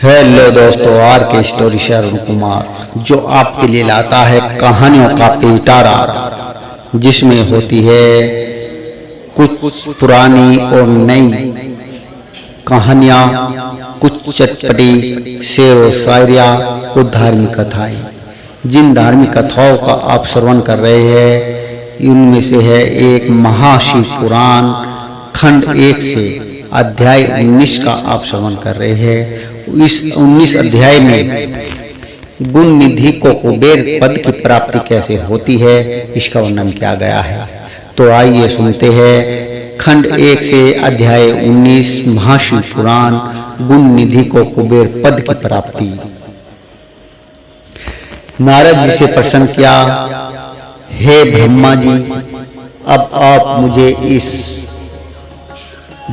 Hello दोस्तों, are के story से अरुण कुमार जो आपके लिए लाता है कहानियों का पिटारा, जिसमें होती है कुछ पुरानी और नई कहानियां, कुछ चटपटी शेर और शायरिया, कुछ धार्मिक कथाएं। जिन धार्मिक कथाओं का आप श्रवण कर रहे हैं उनमें से है एक महाशिव पुराण खंड 1 से अध्याय 19 का आप श्रवण कर रहे हैं। इस 19 अध्याय में गुण निधि को कुबेर पद की प्राप्ति कैसे होती है इसका वर्णन किया गया है। तो आइए सुनते हैं खंड 1 से अध्याय 19 महाशिव पुराण गुण निधि को कुबेर पद की प्राप्ति। नारद जी से प्रश्न किया, हे ब्रह्मा जी, अब आप मुझे इस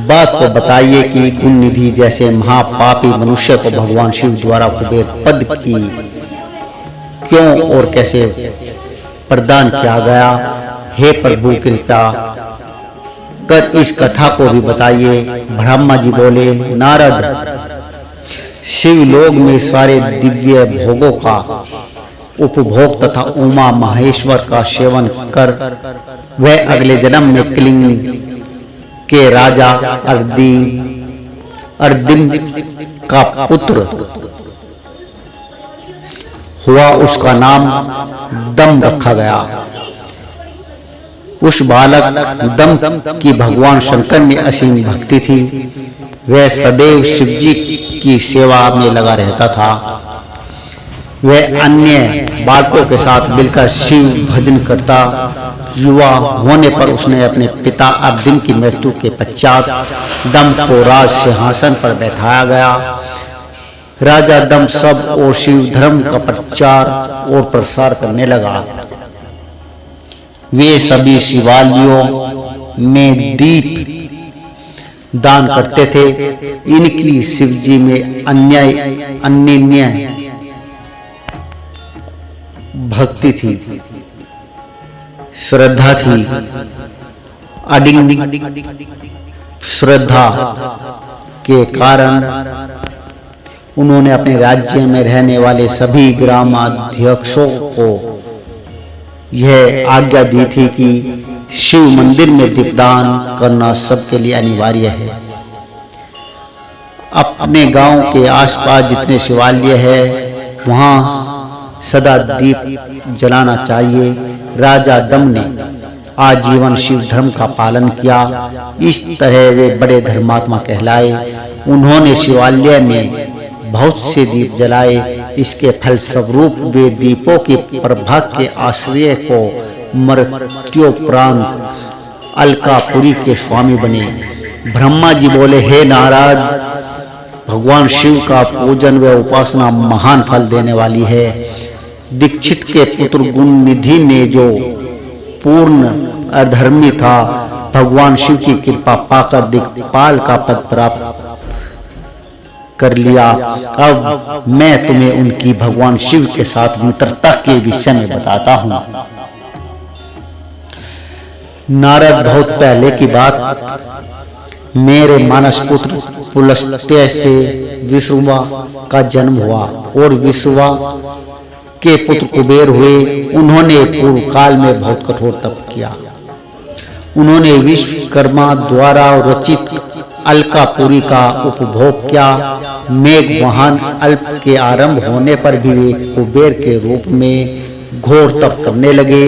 बात को बताइए कि गुण निधि जैसे महापापी मनुष्य को भगवान शिव द्वारा कुबेर पद की क्यों और कैसे प्रदान किया गया। हे प्रभु, कृपा कर इस कथा को भी बताइए। ब्रह्मा जी बोले, नारद, शिवलोक में सारे दिव्य भोगों का उपभोग तथा उमा महेश्वर का सेवन कर वह अगले जन्म में कलिंग के राजा अर्दिन का पुत्र हुआ। उसका नाम दम रखा गया। उस बालक दम की भगवान शंकर में असीम भक्ति थी। वह सदैव शिवजी की सेवा में लगा रहता था। वह अन्य बालकों के साथ मिलकर शिव भजन करता। युवा होने पर उसने अपने पिता अर्जुन की मृत्यु के पश्चात दम को राज सिंहासन पर बैठाया गया। राजा दम सब और शिव धर्म का प्रचार और प्रसार करने लगा। वे सभी शिवालयों में दीप दान करते थे। इनकी शिवजी में अन्य भक्ति थी, श्रद्धा थी। अडिंग श्रद्धा के कारण उन्होंने अपने राज्य में रहने वाले सभी ग्रामाध्यक्षों को यह आज्ञा दी थी कि शिव मंदिर में दीपदान करना सबके लिए अनिवार्य है। अपने गांव के आसपास जितने शिवालय है वहां सदा दीप जलाना चाहिए। राजा दम ने आजीवन शिव धर्म का पालन किया। इस तरह वे बड़े धर्मात्मा कहलाए। उन्होंने शिवालय में बहुत से दीप जलाए। इसके फलस्वरूप वे दीपों की प्रभा के आश्रय को मृत्योपरांत अलकापुरी के स्वामी बने। ब्रह्मा जी बोले, हे नारद, भगवान शिव का पूजन व उपासना महान फल देने वाली है। दीक्षित के पुत्र गुण निधि ने जो पूर्ण अधर्मी था, भगवान शिव की कृपा पाकर दिक्पाल का पद प्राप्त कर लिया। अब मैं तुम्हें उनकी भगवान शिव के साथ मित्रता के विषय में बताता हूं। नारद, बहुत पहले की बात, मेरे मानस पुत्र पुलस्त्य से विश्रवा का जन्म हुआ और विश्रवा के पुत्र कुबेर हुए। उन्होंने पूर्व काल में बहुत कठोर तप किया। उन्होंने विश्वकर्मा द्वारा रचित अलकापुरी का उपभोग किया। मेघवाहन अल्प के आरंभ होने पर भी वे कुबेर के रूप में घोर तप करने लगे।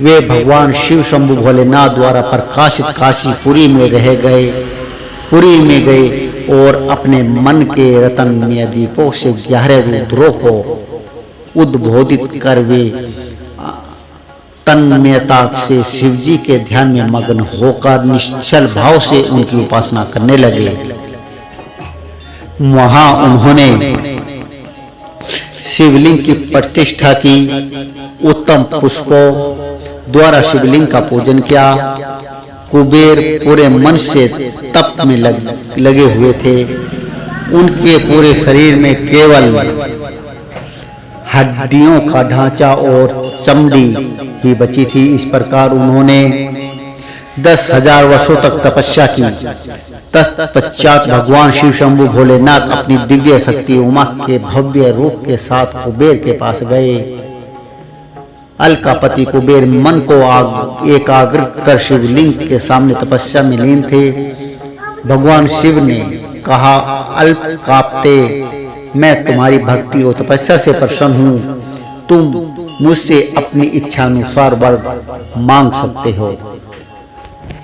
वे भगवान शिव शंभु भोलेनाथ द्वारा प्रकाशित काशीपुरी में गए और अपने मन के रतनमय दीपों से 11 रुद्रों को उद्बोधित कर वे तन्मयता से शिवजी के ध्यान में मग्न होकर निश्चल भाव से उनकी उपासना करने लगे। वहां उन्होंने शिवलिंग की प्रतिष्ठा की। उत्तम पुष्पों द्वारा शिवलिंग का पूजन किया। कुबेर पूरे मन से तप में लगे हुए थे। उनके पूरे शरीर में केवल हड्डियों का ढांचा और चमड़ी ही बची थी। इस प्रकार उन्होंने 10,000 वर्षों तक तपस्या की। तत्पश्चात भगवान शिव शंभु भोलेनाथ अपनी दिव्य शक्ति उमा के भव्य रूप के साथ कुबेर के पास गए। अलकापति कुबेर मन को एकाग्र कर शिवलिंग के सामने तपस्या में लीन थे। भगवान शिव ने कहा, अलकापते, मैं तुम्हारी भक्ति और तपस्या से प्रसन्न हूँ। तुम मुझसे अपनी इच्छा अनुसार वर मांग सकते हो।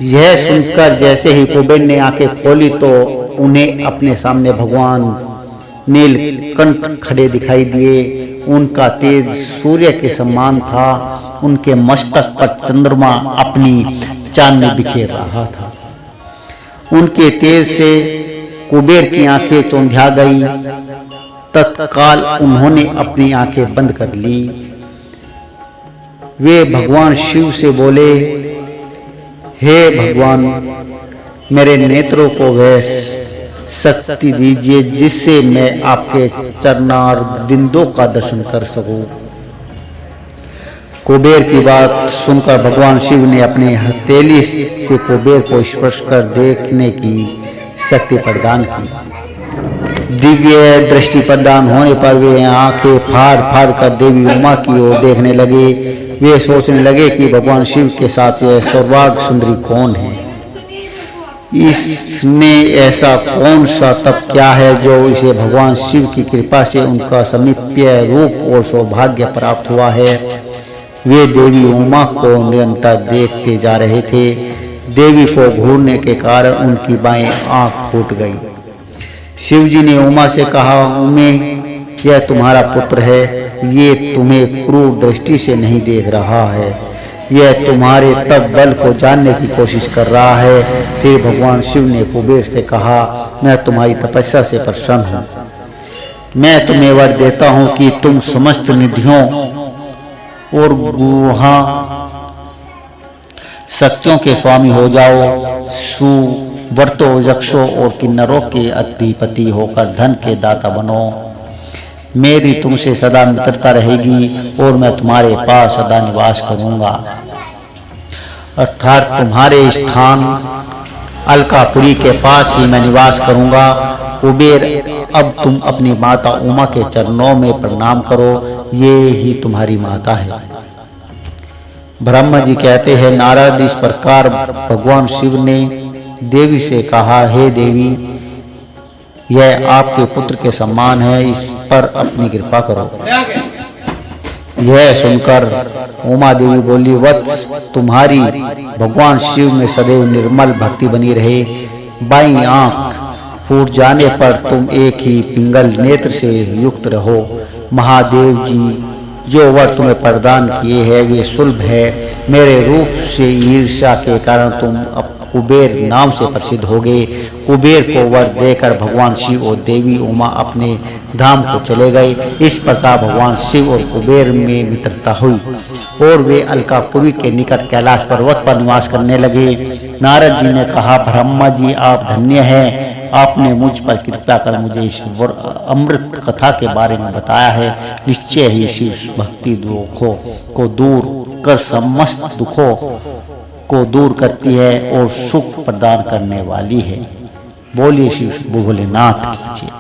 यह सुनकर जैसे ही कुबेर ने आंखें खोली तो उन्हें अपने सामने भगवान नीलकंठ खड़े दिखाई दिए। उनका तेज सूर्य के समान था। उनके मस्तक पर चंद्रमा अपनी चांदनी बिखेर रहा था। उनके तेज से कुबेर की आंखें चौंधिया गई। तत्काल उन्होंने अपनी आंखें बंद कर ली। वे भगवान शिव से बोले, हे भगवान, मेरे नेत्रों को वह शक्ति दीजिए जिससे मैं आपके चरणार बिंदु का दर्शन कर सकूं। कुबेर की बात सुनकर भगवान शिव ने अपने हथेली से कुबेर को स्पर्श कर देखने की शक्ति प्रदान की। दिव्य दृष्टि प्रदान होने पर वे आंखें फाड़ फाड़ कर देवी उमा की ओर देखने लगे। वे सोचने लगे कि भगवान शिव के साथ यह सर्वांग सुंदरी कौन है। इसमें ऐसा कौन सा तप क्या है जो इसे भगवान शिव की कृपा से उनका समीप्य रूप और सौभाग्य प्राप्त हुआ है। वे देवी उमा को निरंतर देखते जा रहे थे। देवी को घूरने के कारण उनकी बाएं आंख फूट गई। शिव जी ने उमा से कहा, उमे, यह तुम्हारा पुत्र है। ये तुम्हें क्रूर दृष्टि से नहीं देख रहा है। यह तुम्हारे तप बल को जानने की कोशिश कर रहा है। फिर भगवान शिव ने कुबेर से कहा, मैं तुम्हारी तपस्या से प्रसन्न हूँ। मैं तुम्हें वर देता हूँ कि तुम समस्त निधियों और गुहा शक्तियों के स्वामी हो जाओ। सुवर्तों, यक्षों और किन्नरों के अधिपति होकर धन के दाता बनो। मेरी तुमसे सदा मित्रता रहेगी और मैं तुम्हारे पास सदा निवास करूंगा। अर्थात तुम्हारे स्थान अलकापुरी के पास ही मैं निवास करूंगा। कुबेर, अब तुम अपनी माता उमा के चरणों में प्रणाम करो। ये ही तुम्हारी माता है। ब्रह्मा जी कहते हैं, नारद, इस प्रकार भगवान शिव ने देवी से कहा, हे देवी, यह आपके पुत्र के समान है, इस पर अपनी कृपा करो। यह सुनकर उमा देवी बोली, वत्स, तुम्हारी भगवान शिव में सदैव निर्मल भक्ति बनी रहे। बाईं आंख फूट जाने पर तुम एक ही पिंगल नेत्र से युक्त रहो। महादेव जी जो वर तुम्हें प्रदान किए हैं वे सुलभ है। मेरे रूप से ईर्ष्या के कारण तुम कुबेर नाम से प्रसिद्ध हो गए। कुबेर को वर देकर भगवान शिव और देवी उमा अपने धाम को चले गए। इस प्रकार भगवान शिव और कुबेर में मित्रता हुई और वे अलकापुरी के निकट कैलाश पर्वत पर निवास करने लगे। नारद जी ने कहा, ब्रह्मा जी, आप धन्य हैं। आपने मुझ पर कृपा कर मुझे इस अमृत कथा के बारे में बताया है। निश्चय ही शिव भक्ति दुखों को दूर कर समस्त दुखों को दूर करती है और सुख प्रदान करने वाली है। बोलिए शिव भोलेनाथ की जय।